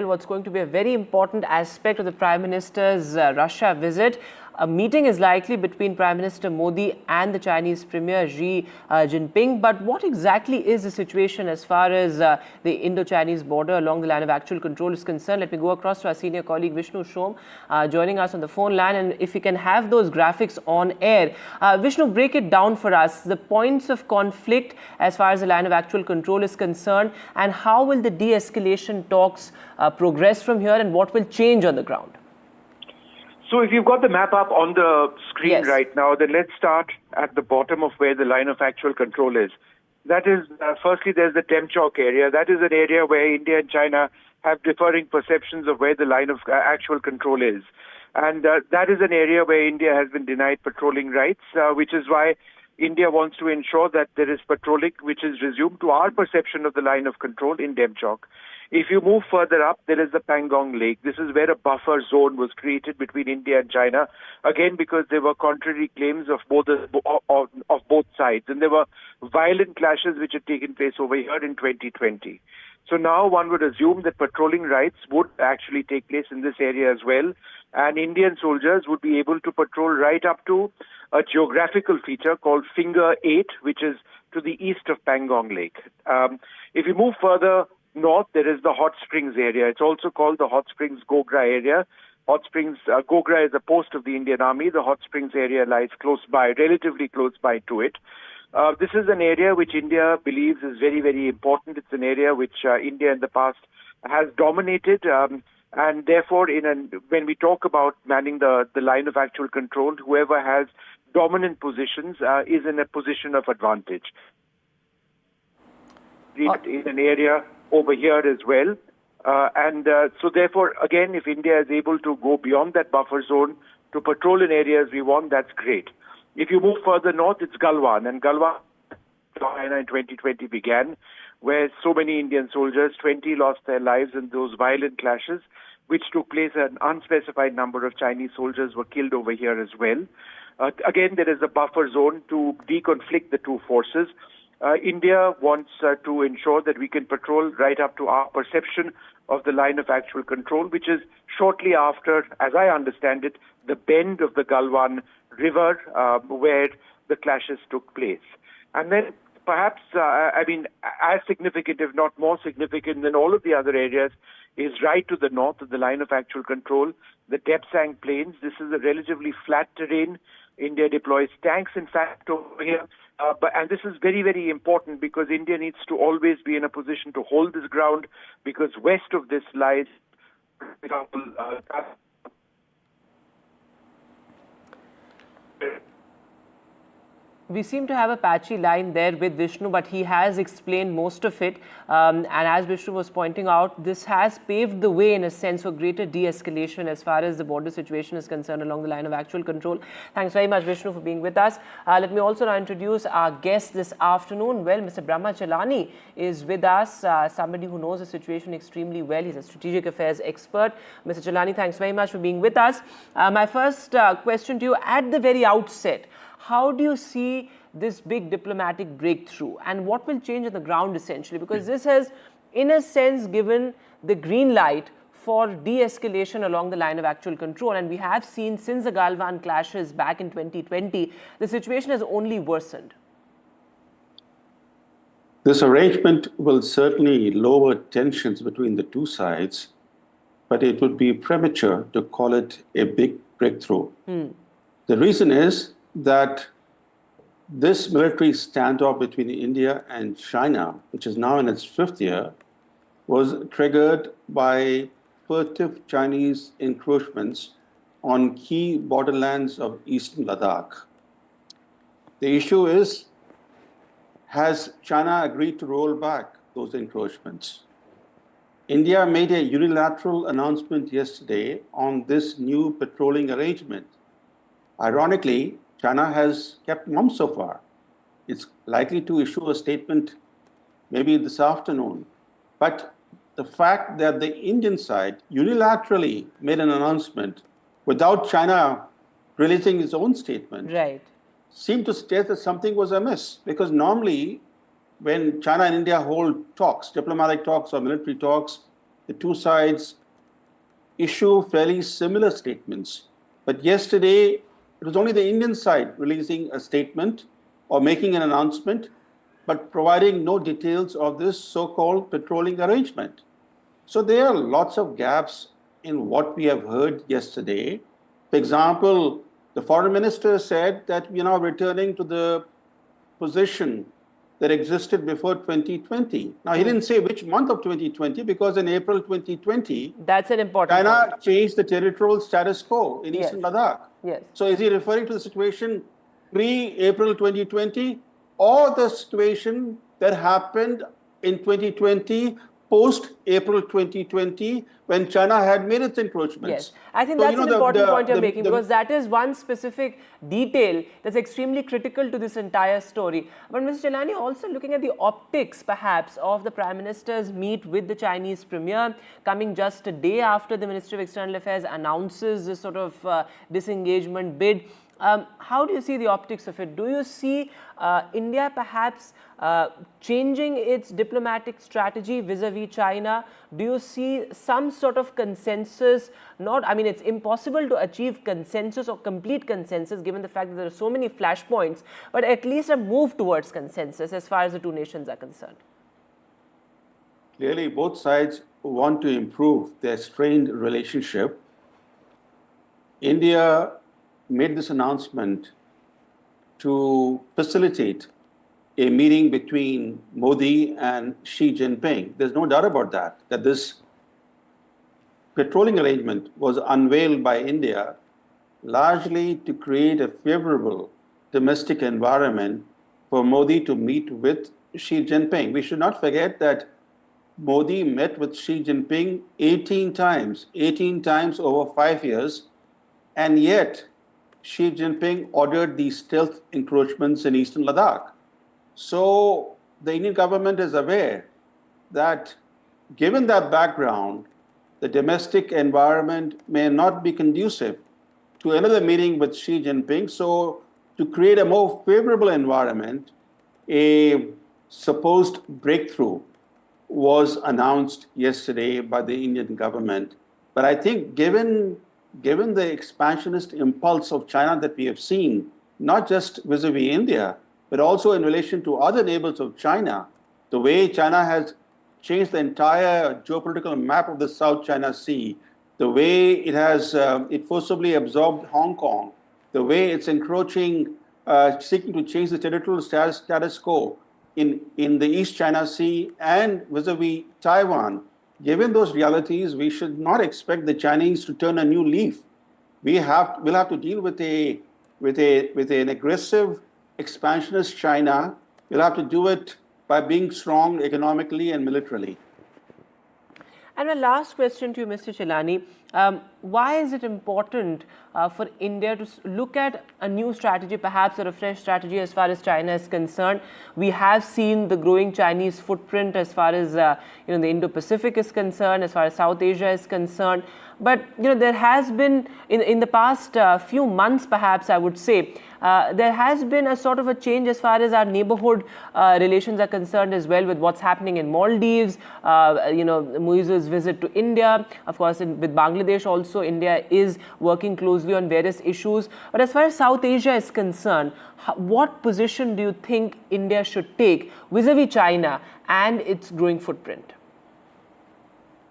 what's going to be a very important aspect of the Prime Minister's Russia visit. A meeting is likely between Prime Minister Modi and the Chinese Premier Xi Jinping. But what exactly is the situation as far as the Indo-Chinese border along the line of actual control is concerned? Let me go across to our senior colleague Vishnu Shom joining us on the phone line. And if we can have those graphics on air. Vishnu, break it down for us. The points of conflict as far as the line of actual control is concerned, and how will the de-escalation talks progress from here, and what will change on the ground? So if you've got the map up on the screen right now, then let's start at the bottom of where the line of actual control is. That is, firstly, there's the Temchok area. That is an area where India and China have differing perceptions of where the line of actual control is. And that is an area where India has been denied patrolling rights, which is why India wants to ensure that there is patrolling which is resumed to our perception of the line of control in Temchok. If you move further up, there is the Pangong Lake. This is where a buffer zone was created between India and China, again because there were contrary claims of both sides, and there were violent clashes which had taken place over here in 2020. So now one would assume that patrolling rights would actually take place in this area as well, and Indian soldiers would be able to patrol right up to a geographical feature called Finger 8, which is to the east of Pangong Lake. If you move further north, there is the Hot Springs area. It's also called the Hot Springs Gogra area. Hot Springs, Gogra is a post of the Indian Army. The Hot Springs area lies close by, relatively close by to it. This is an area which India believes is very, very important. It's an area which India in the past has dominated. And therefore, when we talk about manning the line of actual control, whoever has dominant positions is in a position of advantage. In an area over here as well. So therefore, again, if India is able to go beyond that buffer zone to patrol in areas we want, that's great. If you move further north, it's Galwan. And Galwan in 2020 began, where so many Indian soldiers, 20 lost their lives in those violent clashes, which took place. An unspecified number of Chinese soldiers were killed over here as well. Again, there is a buffer zone to deconflict the two forces. India wants to ensure that we can patrol right up to our perception of the line of actual control, which is shortly after, as I understand it, the bend of the Galwan River where the clashes took place. And then perhaps, as significant, if not more significant than all of the other areas, is right to the north of the line of actual control, the Depsang Plains. This is a relatively flat terrain. India deploys tanks, in fact, over here. And this is very, very important because India needs to always be in a position to hold this ground, because west of this lies, for example, we seem to have a patchy line there with Vishnu, but he has explained most of it. And as Vishnu was pointing out, this has paved the way, in a sense, for greater de-escalation as far as the border situation is concerned along the line of actual control. Thanks very much, Vishnu, for being with us. Let me also now introduce our guest this afternoon. Well, Mr. Brahma Chalani is with us, somebody who knows the situation extremely well. He's a strategic affairs expert. Mr. Chalani, thanks very much for being with us. My first question to you at the very outset: how do you see this big diplomatic breakthrough, and what will change on the ground essentially? Because this has, in a sense, given the green light for de-escalation along the line of actual control. And we have seen since the Galwan clashes back in 2020, the situation has only worsened. This arrangement will certainly lower tensions between the two sides, but it would be premature to call it a big breakthrough. The reason is that this military standoff between India and China, which is now in its 5th year, was triggered by furtive Chinese encroachments on key borderlands of eastern Ladakh. The issue is, has China agreed to roll back those encroachments? India made a unilateral announcement yesterday on this new patrolling arrangement. Ironically, China has kept mum so far. It's likely to issue a statement maybe this afternoon. But the fact that the Indian side unilaterally made an announcement without China releasing its own statement seemed to state that something was amiss. Because normally, when China and India hold talks, diplomatic talks or military talks, the two sides issue fairly similar statements. But yesterday, it was only the Indian side releasing a statement or making an announcement, but providing no details of this so-called patrolling arrangement. So there are lots of gaps in what we have heard yesterday. For example, the foreign minister said that we are now returning to the position that existed before 2020. Now, he didn't say which month of 2020, because in April 2020, that's an important China point. changed the territorial status quo in Eastern Ladakh. Yes. So is he referring to the situation pre-April 2020 or the situation that happened in 2020, post-April 2020, when China had made its encroachments? Yes, I think that's an important point you're making, because that is one specific detail that's extremely critical to this entire story. But Mr. Jailani, also looking at the optics, perhaps, of the Prime Minister's meet with the Chinese Premier, coming just a day after the Ministry of External Affairs announces this sort of disengagement bid. How do you see the optics of it? Do you see India perhaps changing its diplomatic strategy vis-a-vis China? Do you see some sort of consensus? It's impossible to achieve consensus or complete consensus given the fact that there are so many flashpoints, but at least a move towards consensus as far as the two nations are concerned. Clearly, both sides want to improve their strained relationship. India made this announcement to facilitate a meeting between Modi and Xi Jinping. There's no doubt about that this patrolling arrangement was unveiled by India largely to create a favorable domestic environment for Modi to meet with Xi Jinping. We should not forget that Modi met with Xi Jinping 18 times over 5 years, and yet Xi Jinping ordered these stealth encroachments in Eastern Ladakh. So the Indian government is aware that given that background, the domestic environment may not be conducive to another meeting with Xi Jinping. So to create a more favorable environment, a supposed breakthrough was announced yesterday by the Indian government. But I think given the expansionist impulse of China that we have seen, not just vis-a-vis India, but also in relation to other neighbors of China, the way China has changed the entire geopolitical map of the South China Sea, the way it has it forcibly absorbed Hong Kong, the way it's encroaching, seeking to change the territorial status quo in the East China Sea and vis-a-vis Taiwan. Given those realities, we should not expect the Chinese to turn a new leaf. We'll have to deal with an aggressive, expansionist China. We'll have to do it by being strong economically and militarily. And my last question to you, Mr. Jailani, why is it important for India to look at a new strategy, perhaps a fresh strategy as far as China is concerned? We have seen the growing Chinese footprint as far as the Indo-Pacific is concerned, as far as South Asia is concerned. But there has been in the past few months, perhaps I would say, there has been a sort of a change as far as our neighborhood relations are concerned as well, with what's happening in Maldives, Muizzu's visit to India. Of course, with Bangladesh also, India is working closely on various issues. But as far as South Asia is concerned, what position do you think India should take vis-a-vis China and its growing footprint?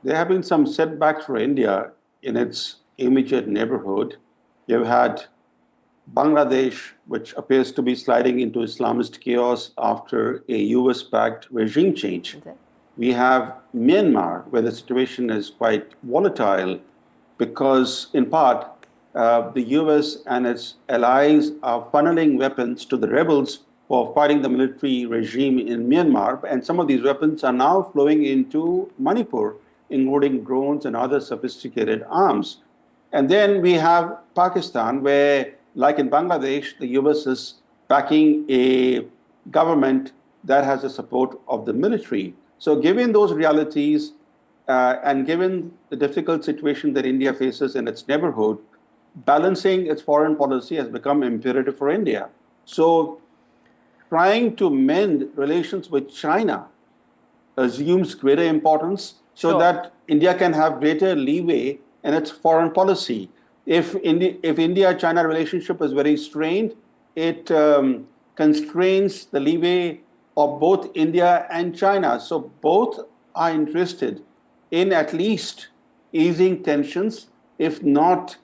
There have been some setbacks for India in its immediate neighborhood. You've had Bangladesh, which appears to be sliding into Islamist chaos after a US-backed regime change. Okay. We have Myanmar, where the situation is quite volatile because, in part, the US and its allies are funneling weapons to the rebels who are fighting the military regime in Myanmar. And some of these weapons are now flowing into Manipur, including drones and other sophisticated arms. And then we have Pakistan, where, like in Bangladesh, the US is backing a government that has the support of the military. So given those realities and given the difficult situation that India faces in its neighborhood, balancing its foreign policy has become imperative for India. So trying to mend relations with China assumes greater importance. so Sure. that India can have greater leeway in its foreign policy. If India-China relationship is very strained, it constrains the leeway of both India and China. So both are interested in at least easing tensions, if not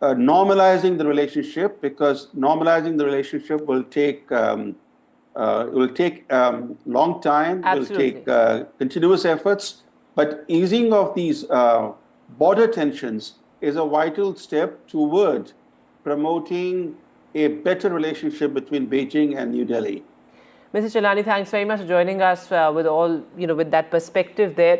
normalizing the relationship, because normalizing the relationship will take long time, Absolutely. will take continuous efforts. But easing of these border tensions is a vital step toward promoting a better relationship between Beijing and New Delhi. Mr. Chelani, thanks very much for joining us with all, with that perspective there.